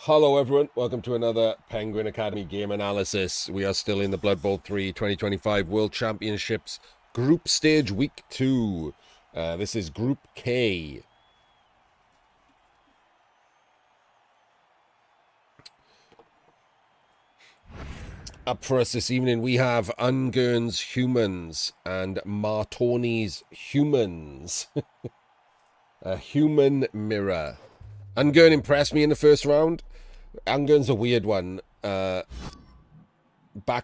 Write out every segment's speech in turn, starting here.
Hello everyone, welcome to another Penguin Academy game analysis. We are still in the Blood Bowl 3 2025 World Championships Group Stage Week 2. This is Group K. Up for us this evening we have Ungern's Humans and Martoni's Humans. A human mirror. Ungern impressed me in the first round. Ungern's a weird one. Back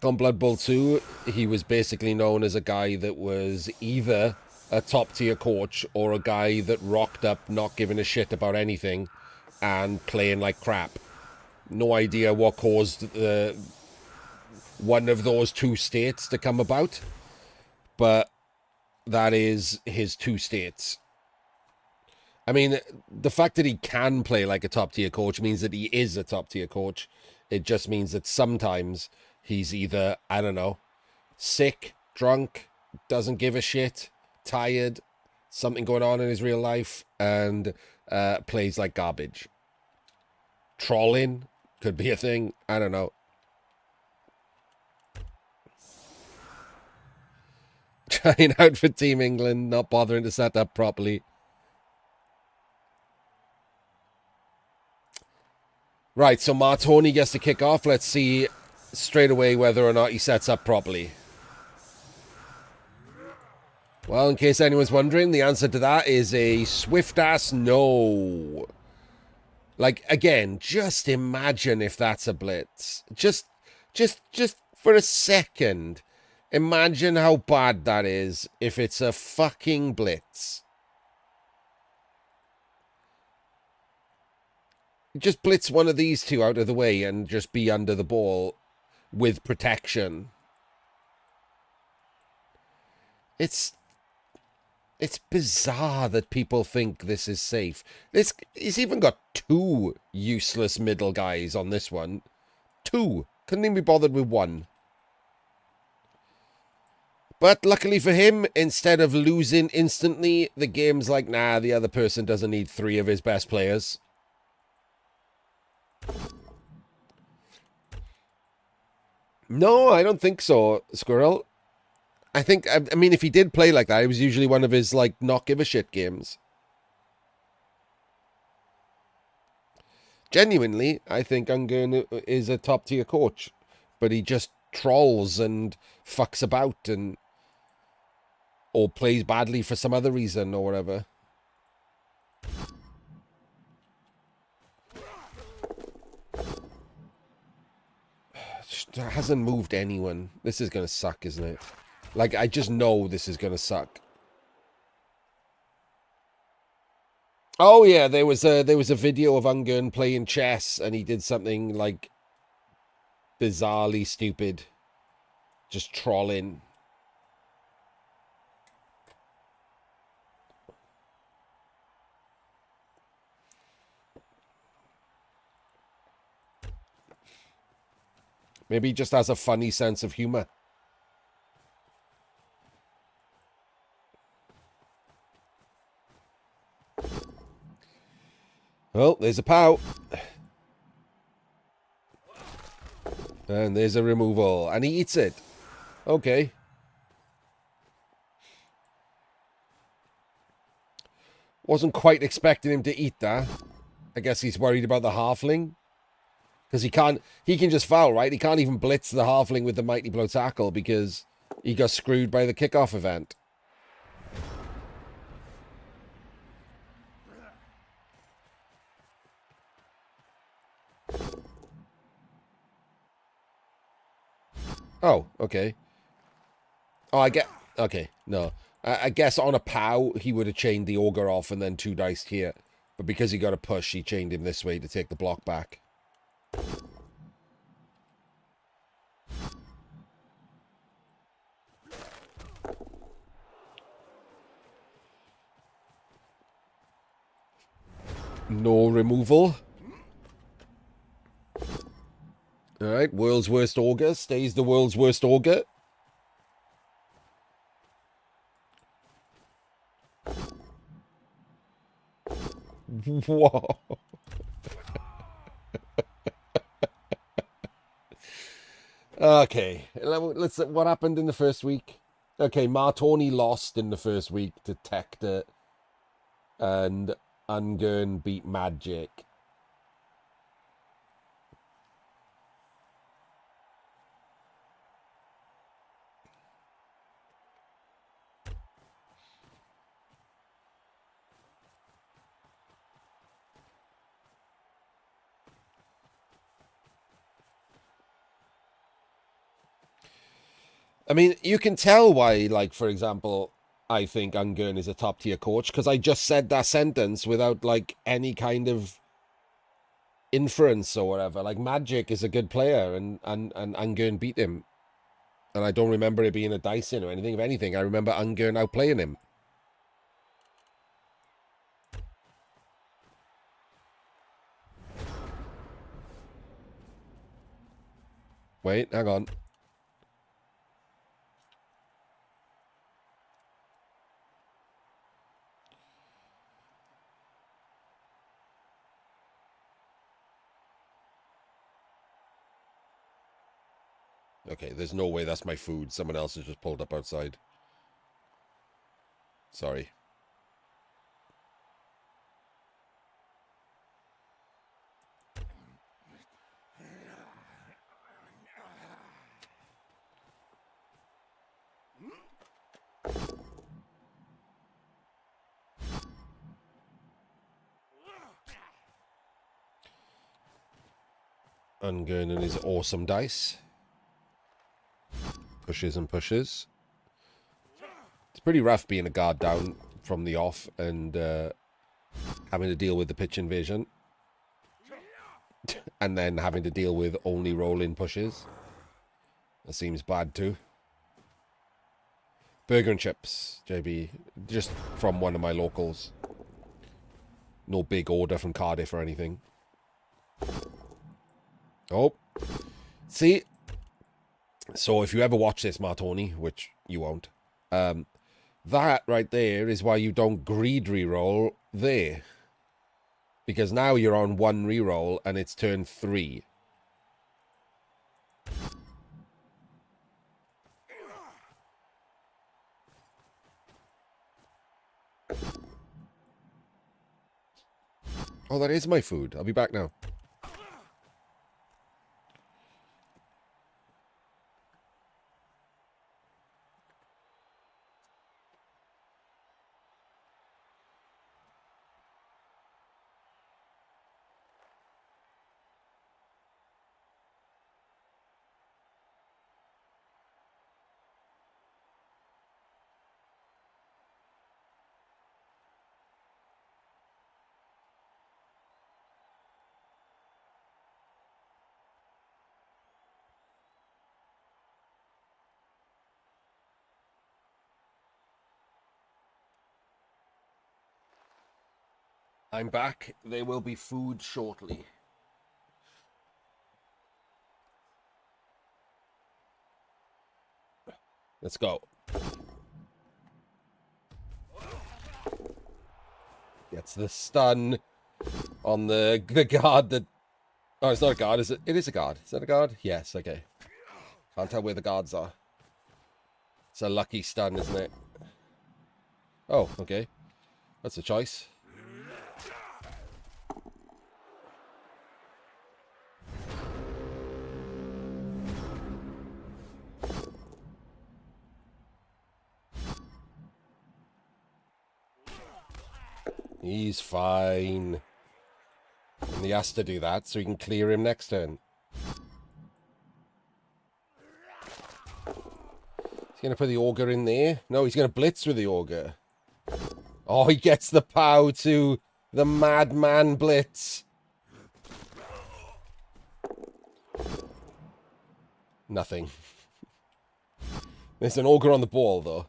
on Blood Bowl 2, he was basically known as a guy that was either a top-tier coach or a guy that rocked up not giving a shit about anything and playing like crap. No idea what caused one of those two states to come about, but that is his two states. I mean, the fact that he can play like a top-tier coach means that he is a top-tier coach. It just means that sometimes he's either, I don't know, sick, drunk, doesn't give a shit, tired, something going on in his real life, and plays like garbage. Trolling could be a thing. I don't know. Trying out for Team England, not bothering to set up properly. Right, so Martoni gets to kick off. Let's see straight away whether or not he sets up properly. Well, in case anyone's wondering, the answer to that is a swift-ass no. Like, again, just imagine if that's a blitz. Just for a second, imagine how bad that is if it's a fucking blitz. Just blitz one of these two out of the way and just be under the ball with protection. It's bizarre that people think this is safe. He's even got two useless middle guys on this one. Two. Couldn't even be bothered with one. But luckily for him, instead of losing instantly, the game's like, nah, the other person doesn't need three of his best players. No, I don't think so, Squirrel. I mean, if he did play like that, it was usually one of his, like, not give a shit games. Genuinely, I think Ungern is a top-tier coach. But he just trolls and fucks about and... or plays badly for some other reason or whatever. Hasn't moved anyone. This is going to suck, isn't it? Like, I just know this is going to suck. Oh yeah, there was a video of Ungern playing chess, and he did something like bizarrely stupid, just trolling. Maybe he just has a funny sense of humor. Well, there's a pow. And there's a removal. And he eats it. Okay. Wasn't quite expecting him to eat that. I guess he's worried about the halfling. Because he can just foul, right? He can't even blitz the halfling with the Mighty Blow tackle because he got screwed by the kickoff event. Oh, okay. Oh, I get... Okay, no. I guess on a POW, he would have chained the Ogre off and then two diced here. But because he got a push, he chained him this way to take the block back. No removal. Alright, world's worst Ogre stays the world's worst Ogre. Whoa. Okay, let's. What happened in the first week? Okay, Martoni lost in the first week to Tector, and Ungern beat Magic. I mean, you can tell why, like, for example, I think Ungern is a top tier coach because I just said that sentence without, like, any kind of inference or whatever. Like, Magic is a good player and Ungern beat him. And I don't remember it being a Dyson or anything. If anything, I remember Ungern outplaying him. Wait, hang on. Okay, there's no way that's my food. Someone else has just pulled up outside. Sorry. Ungern and his awesome dice. Pushes and pushes. It's pretty rough being a guard down from the off and having to deal with the pitch invasion. And then having to deal with only roll-in pushes. That seems bad too. Burger and chips, JB. Just from one of my locals. No big order from Cardiff or anything. Oh. See? So if you ever watch this, Martoni, which you won't, that right there is why you don't greed reroll there. Because now you're on one reroll and it's turn 3. Oh, that is my food. I'll be back now. I'm back. There will be food shortly. Let's go. Gets the stun on the guard that... Oh, it's not a guard, is it? It is a guard. Is that a guard? Yes, okay. Can't tell where the guards are. It's a lucky stun, isn't it? Oh, okay. That's a choice. He's fine. And he has to do that so he can clear him next turn. He's going to put the auger in there. No, he's going to blitz with the auger. Oh, he gets the POW to the madman blitz. Nothing. There's an auger on the ball, though.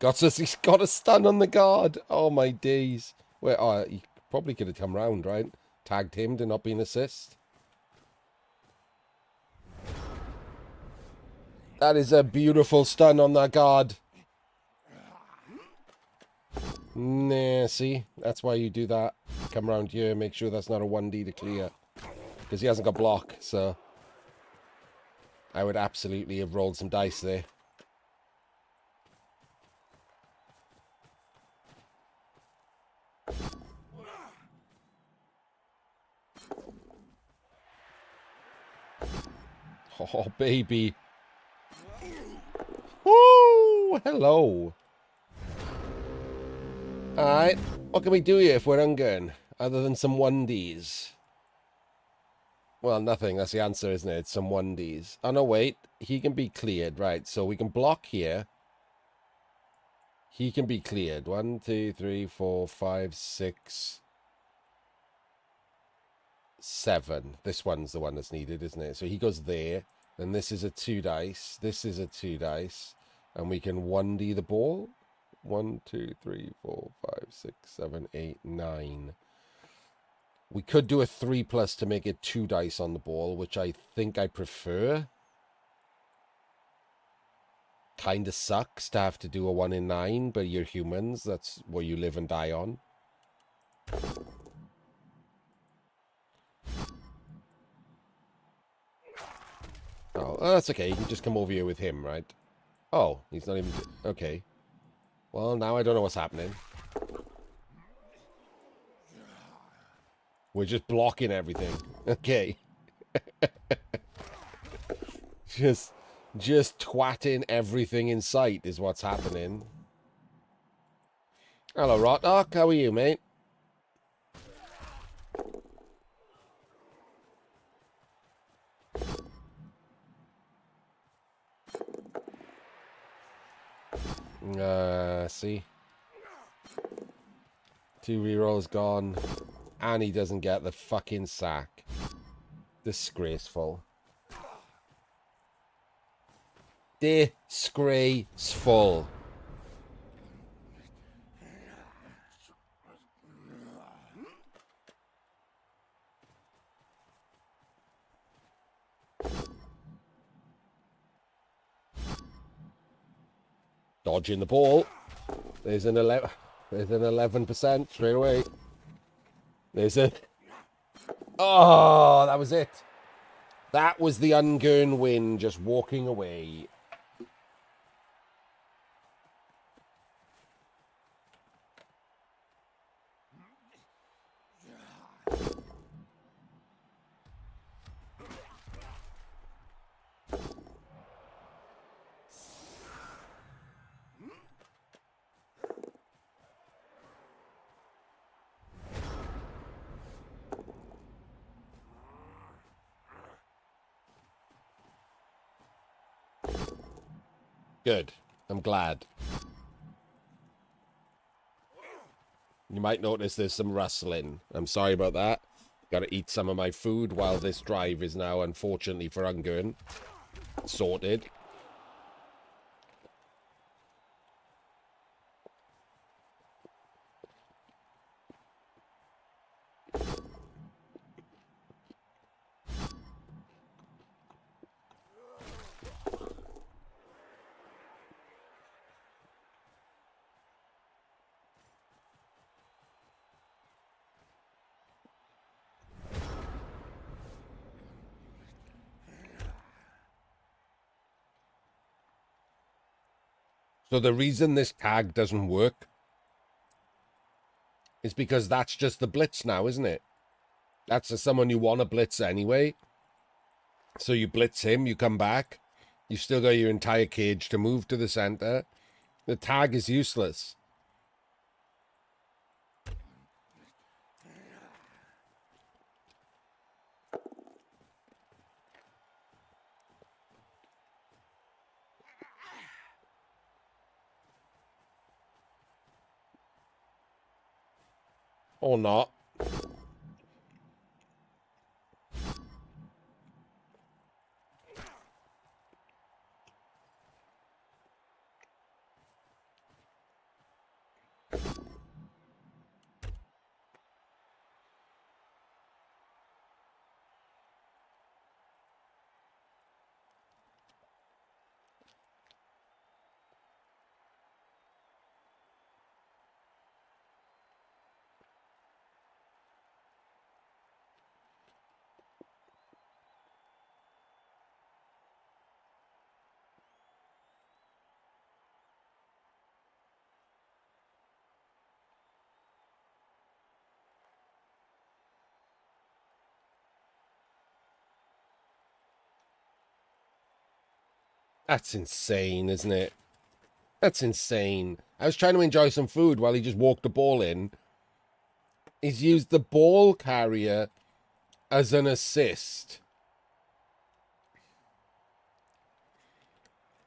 He's got a stun on the guard. Oh, my days. Wait, oh, he probably could have come round, right? Tagged him to not be an assist. That is a beautiful stun on that guard. Nah, see? That's why you do that. Come around here, make sure that's not a 1D to clear. Because he hasn't got block, so I would absolutely have rolled some dice there. Oh, baby. Woo! Hello. Alright. What can we do here if we're Ungern? Other than some 1Ds? Well, nothing. That's the answer, isn't it? It's some 1Ds. Oh, no, wait. He can be cleared. Right, so we can block here. He can be cleared. 1, 2, 3, 4, 5, 6, 7. This one's the one that's needed, isn't it? So he goes there. Then this is a 2 dice. This is a 2 dice. And we can 1D the ball. 1, 2, 3, 4, 5, 6, 7, 8, 9. We could do a 3+ to make it 2 dice on the ball, which I think I prefer. Kind of sucks to have to do a 1 in 9, but you're humans. That's what you live and die on. Oh, that's okay. You can just come over here with him, right? Oh, he's not even... Okay. Well, now I don't know what's happening. We're just blocking everything. Okay. just twatting everything in sight is what's happening. Hello, Rotok. How are you, mate? See? 2 rerolls gone. And he doesn't get the fucking sack. Disgraceful. Disgraceful. Dodging the ball. There's an 11% straight away. There's a... Oh, that was it. That was the Ungern win, just walking away. Good. I'm glad. You might notice there's some rustling. I'm sorry about that. Got to eat some of my food while this drive is now, unfortunately for Ungern, sorted. So the reason this tag doesn't work is because that's just the blitz now, isn't it? That's someone you want to blitz anyway. So you blitz him, you come back. You still got your entire cage to move to the center. The tag is useless. Or not. That's insane, isn't it? That's insane. I was trying to enjoy some food while he just walked the ball in. He's used the ball carrier as an assist.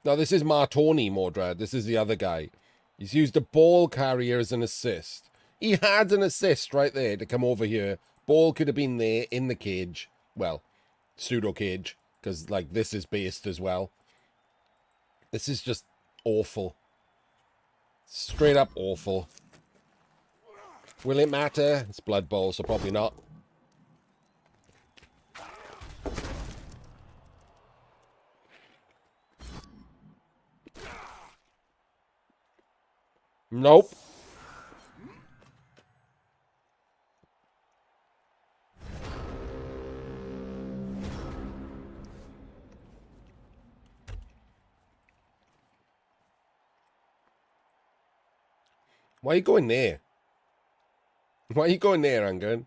Now, this is Martoni, Mordred. This is the other guy. He's used the ball carrier as an assist. He had an assist right there to come over here. Ball could have been there in the cage. Well, pseudo cage, because, like, this is based as well. This is just awful. Straight up awful. Will it matter? It's Blood Bowl, so probably not. Nope. Why are you going there? Why are you going there, Ungern?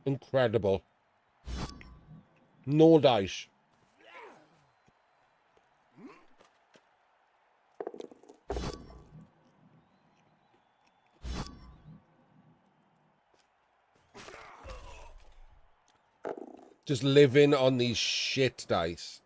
Incredible. No dice. Just living on these shit dice.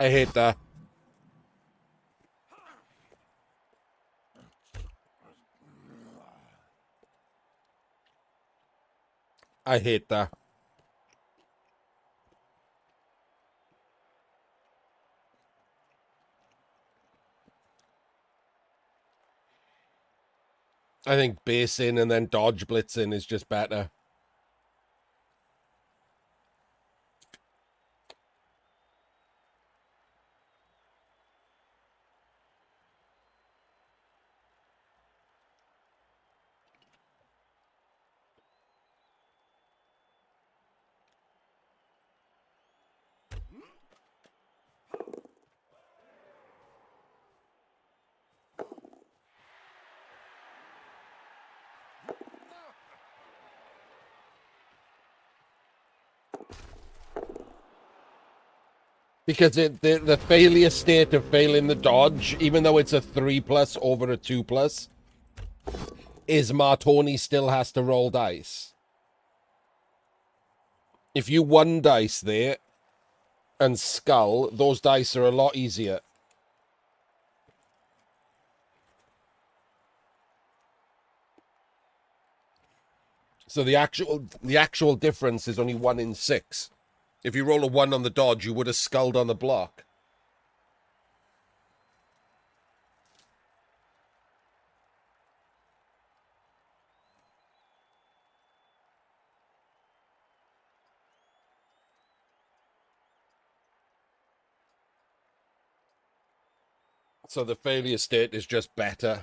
I hate that. I hate that. I think basing and then dodge blitzing is just better. Because the failure state of failing the dodge, even though it's a 3+ over a 2+, is Martoni still has to roll dice. If you one dice there and skull, those dice are a lot easier. So the actual difference is only 1 in 6. If you roll a 1 on the dodge, you would have sculled on the block. So the failure state is just better.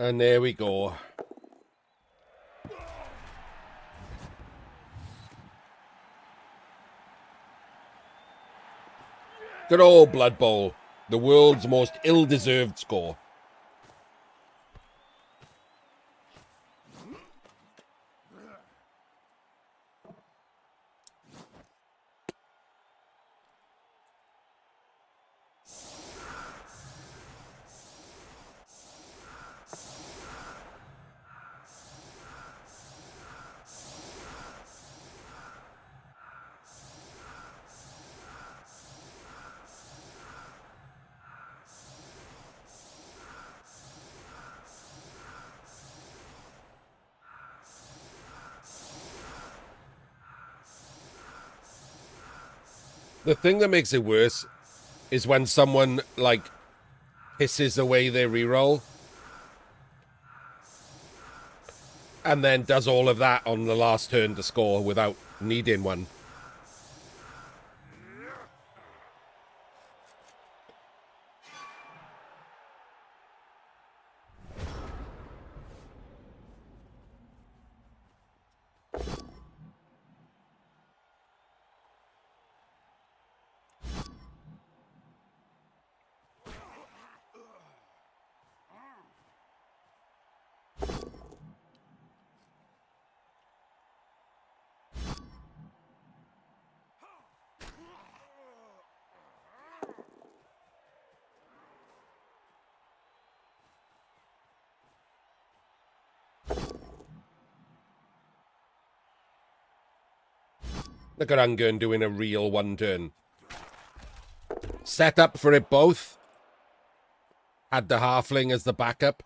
And there we go. Good old Blood Bowl. The world's most ill-deserved score. The thing that makes it worse is when someone, like, pisses away their reroll and then does all of that on the last turn to score without needing one. Look at Ungern doing a real one turn. Set up for it both. Had the halfling as the backup.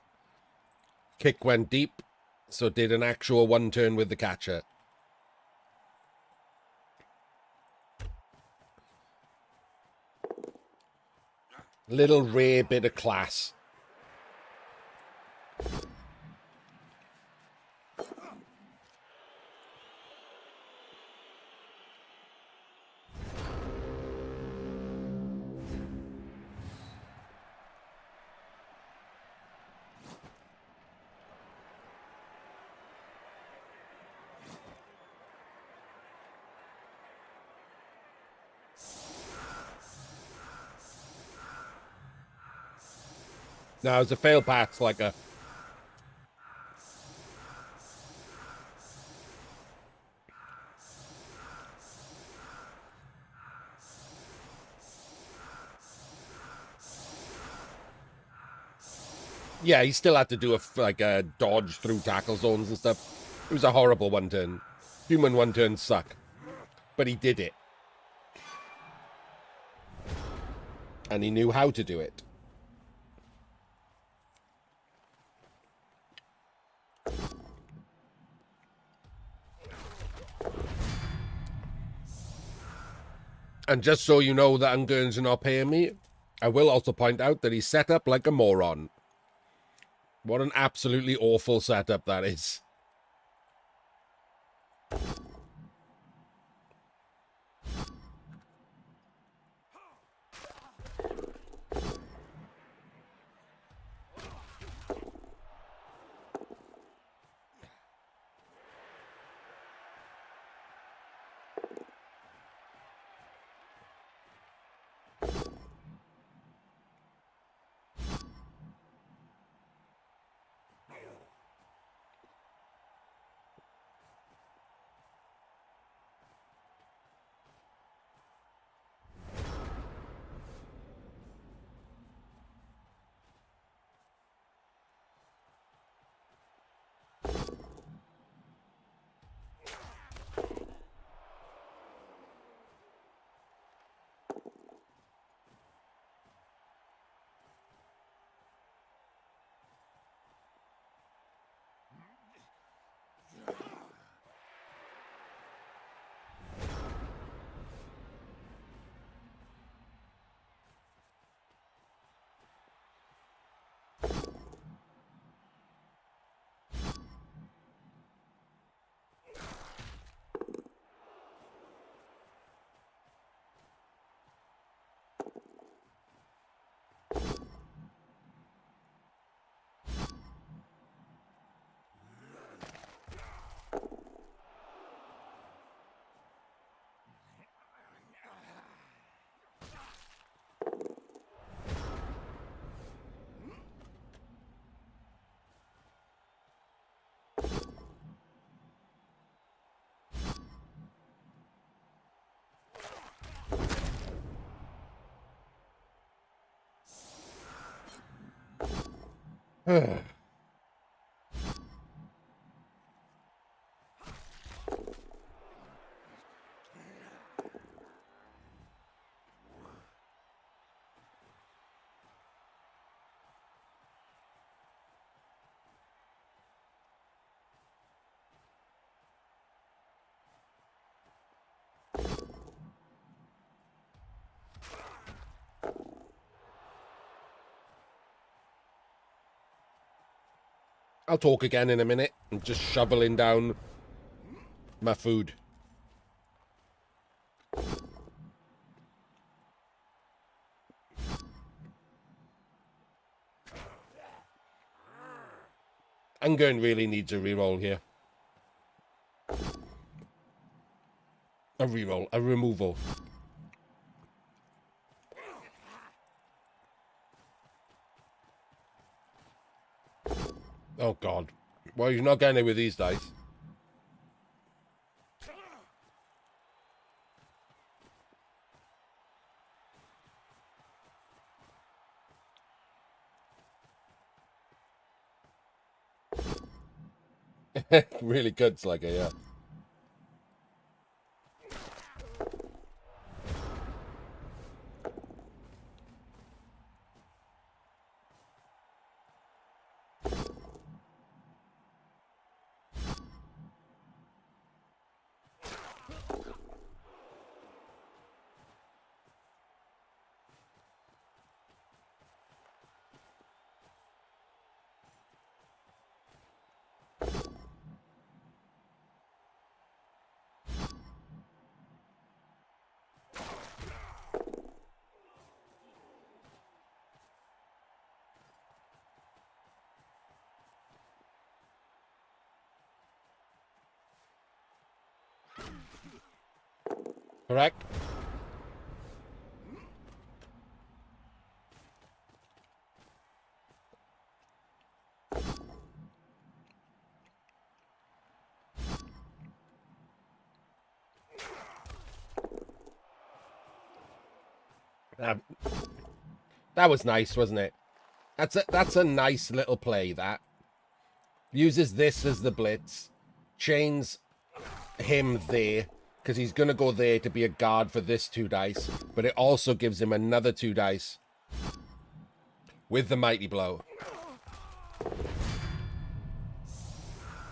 Kick went deep, so did an actual one turn with the catcher. Little rare bit of class. Now, it's a failed pass, like a... Yeah, he still had to do a dodge through tackle zones and stuff. It was a horrible one turn. Human one turns suck. But he did it. And he knew how to do it. And just so you know that Ungern's not paying me, I will also point out that he's set up like a moron. What an absolutely awful setup that is. I'll talk again in a minute. I'm just shoveling down my food. Ungern really needs a reroll here. A reroll, a removal. Oh God. Well, you're not getting it with these dice. Really good, Slugger, yeah. Correct? That was nice, wasn't it? That's a nice little play, that. Uses this as the blitz. Chains him there, because he's going to go there to be a guard for this 2 dice. But it also gives him another 2 dice with the Mighty Blow.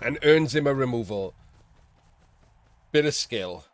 And earns him a removal. Bit of skill.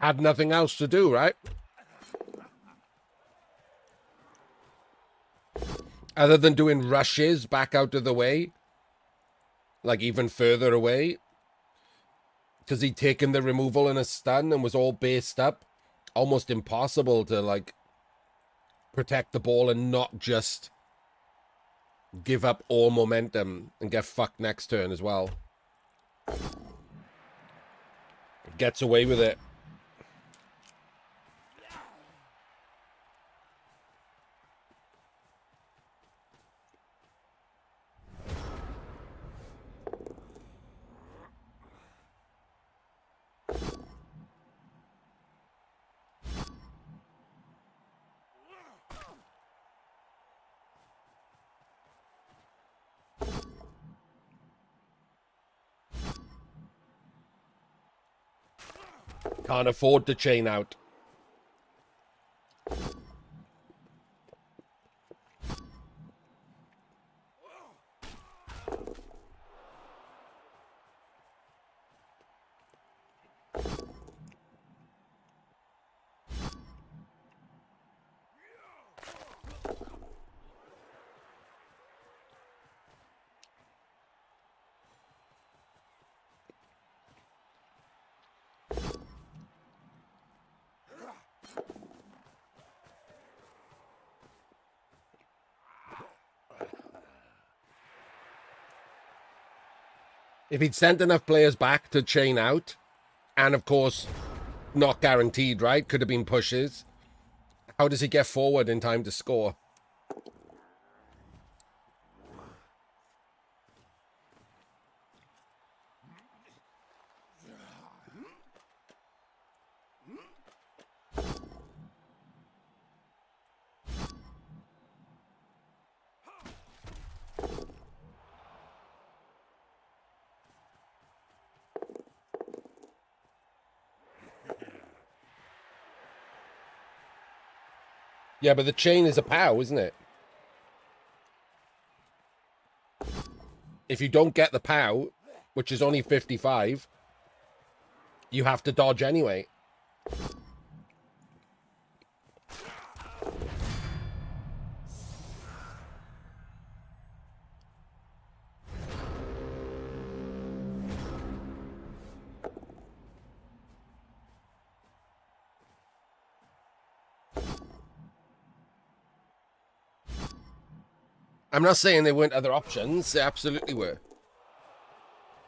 Had nothing else to do, right? Other than doing rushes back out of the way. Like even further away. Because he'd taken the removal and a stun and was all based up. Almost impossible to, like, protect the ball and not just give up all momentum and get fucked next turn as well. Gets away with it. Can't afford to chain out. If he'd sent enough players back to chain out, and of course, not guaranteed, right? Could have been pushes. How does he get forward in time to score? Yeah, but the chain is a POW, isn't it? If you don't get the POW, which is only 55, you have to dodge anyway. I'm not saying there weren't other options. There absolutely were.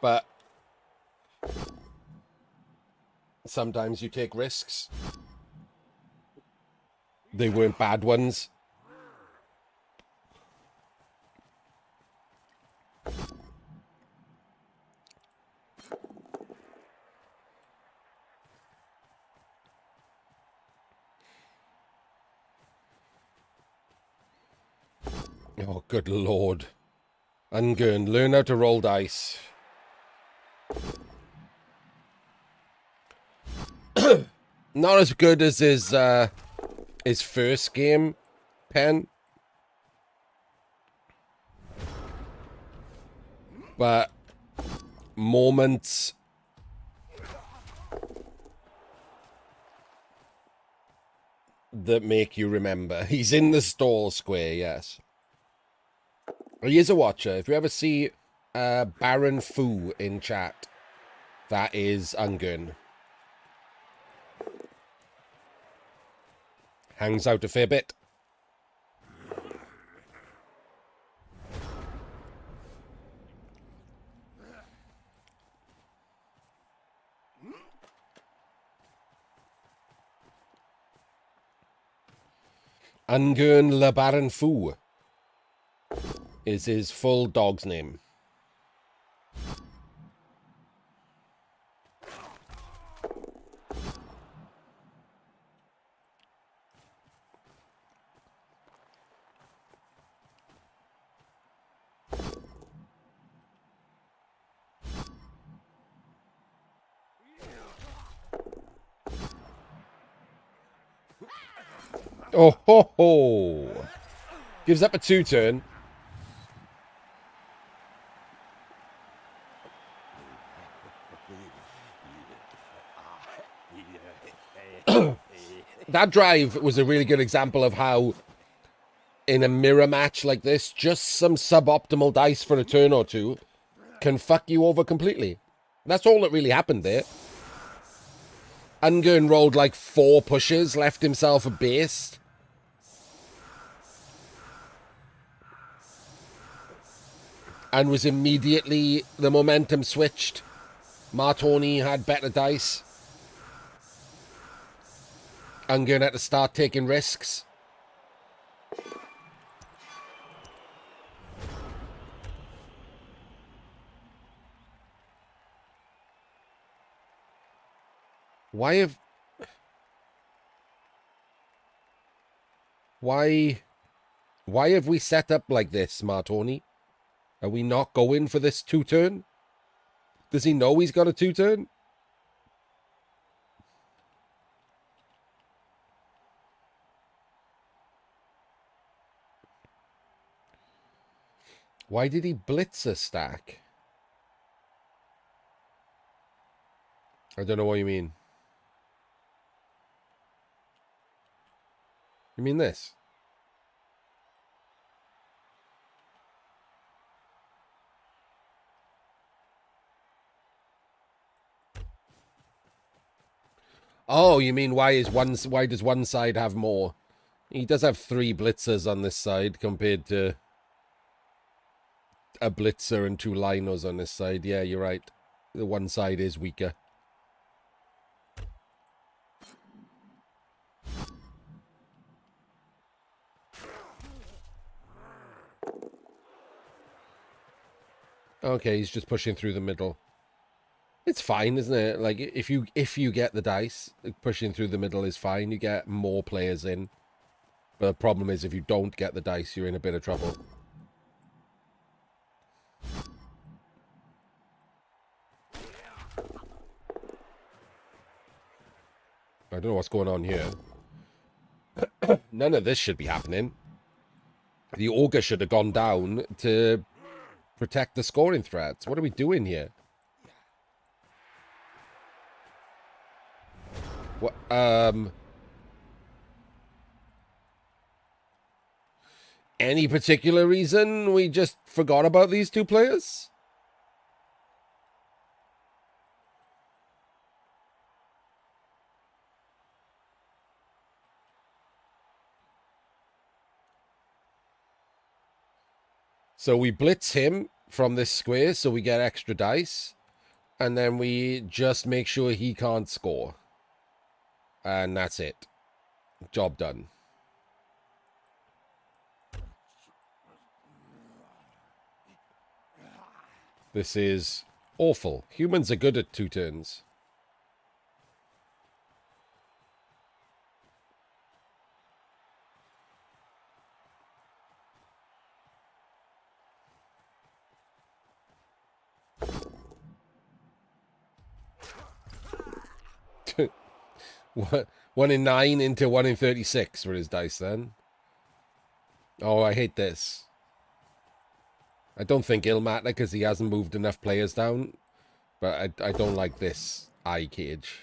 But sometimes you take risks. They weren't bad ones. Oh, good lord. Ungern, learn how to roll dice. Not as good as his first game, Pen. But moments that make you remember. He's in the stall square, yes. He is a watcher. If you ever see Baron Fu in chat, that is Ungern. Hangs out a fair bit. Ungern Le Baron Fu is his full dog's name. Oh ho ho! Gives up a 2-turn. That drive was a really good example of how, in a mirror match like this, just some suboptimal dice for a turn or two can fuck you over completely. That's all that really happened there. Ungern rolled like 4 pushes, left himself a base. And was immediately, the momentum switched. Martoni had better dice. Ungern had to start taking risks. Why have we set up like this, Martoni? Are we not going for this 2-turn? Does he know he's got a 2-turn? Why did he blitz a stack? I don't know what you mean. You mean this? Oh, you mean why does one side have more? He does have 3 blitzers on this side compared to a blitzer and 2 linos on this side. Yeah, you're right. The one side is weaker. Okay, he's just pushing through the middle. It's fine, isn't it? Like, if you get the dice, pushing through the middle is fine. You get more players in. But the problem is, if you don't get the dice, you're in a bit of trouble. I don't know what's going on here. None of this should be happening. The Ogre should have gone down to protect the scoring threats. What are we doing here? What? Any particular reason we just forgot about these 2 players? So we blitz him from this square so we get extra dice. And then we just make sure he can't score. And that's it. Job done. This is awful. Humans are good at 2 turns. One in 9 into 1 in 36 for his dice then. Oh, I hate this. I don't think it'll matter because he hasn't moved enough players down. But I don't like this eye cage.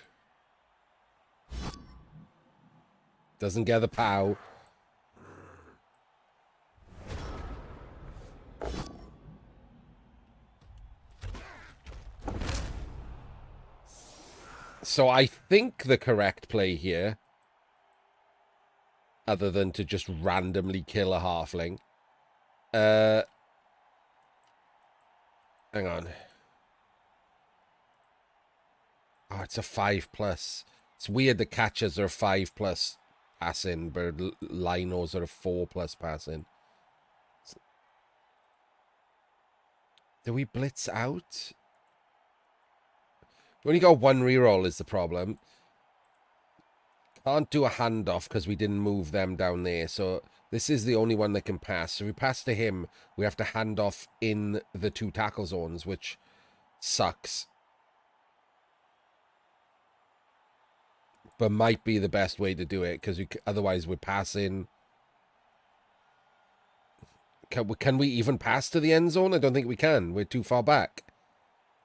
Doesn't get the POW. So I think the correct play here, other than to just randomly kill a halfling. Hang on. Oh, it's a 5+. It's weird the catchers are 5+ passing, but linos are a 4+ passing. Do we blitz out? We only got 1 reroll is the problem. Can't do a handoff because we didn't move them down there. So this is the only one that can pass. So if we pass to him, we have to hand off in the 2 tackle zones, which sucks. But might be the best way to do it because otherwise we're passing. Can we even pass to the end zone? I don't think we can. We're too far back.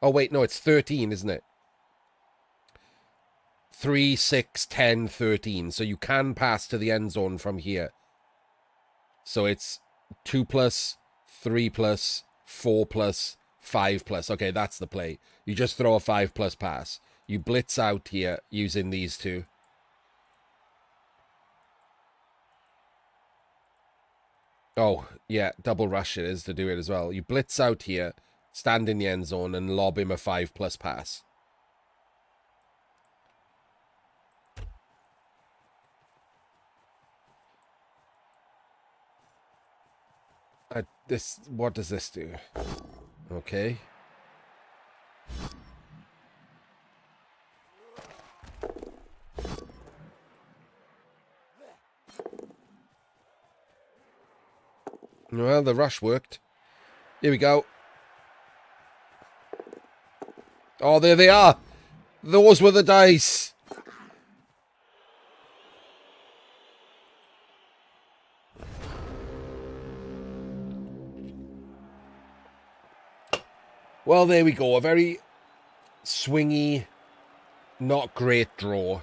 Oh, wait, no, it's 13, isn't it? 3, 6, 10, 13. So you can pass to the end zone from here. So it's 2+, 3+, 4+, 5+. Okay, that's the play. You just throw a 5+ pass. You blitz out here using these 2. Oh, yeah, double rush it is to do it as well. You blitz out here, stand in the end zone, and lob him a 5+ pass. What does this do? Okay. Well, the rush worked. Here we go. Oh, there they are. Those were the dice. Well, there we go. A very swingy, not great draw.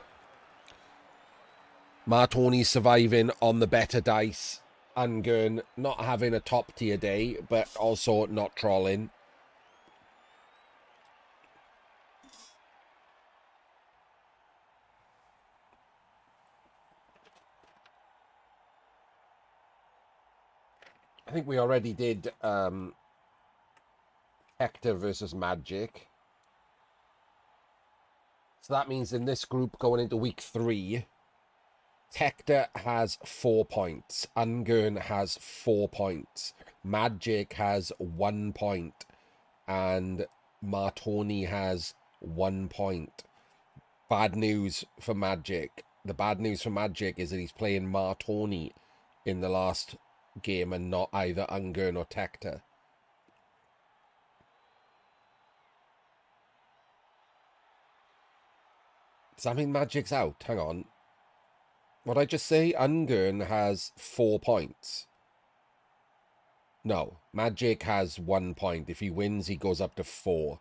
Martoni surviving on the better dice. Ungern not having a top tier day, but also not trolling. I think we already did Hector versus Magic. So that means in this group going into week 3, Hector has 4 points. Ungern has 4 points. Magic has 1 point. And Martoni has 1 point. Bad news for Magic. The bad news for Magic is that he's playing Martoni in the last game and not either Ungern or Hector. Does that mean Magic's out? Hang on. What did I just say? Ungern has 4 points. No, Magic has 1 point. If he wins, he goes up to 4.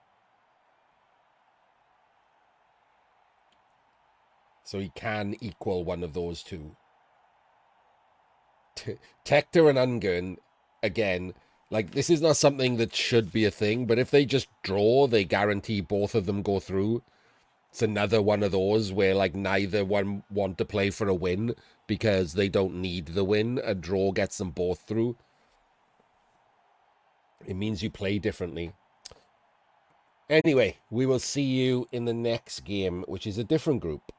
So he can equal one of those two. Tector and Ungern, again, like, this is not something that should be a thing, but if they just draw, they guarantee both of them go through. It's another one of those where, like, neither one want to play for a win because they don't need the win. A draw gets them both through. It means you play differently. Anyway, we will see you in the next game, which is a different group.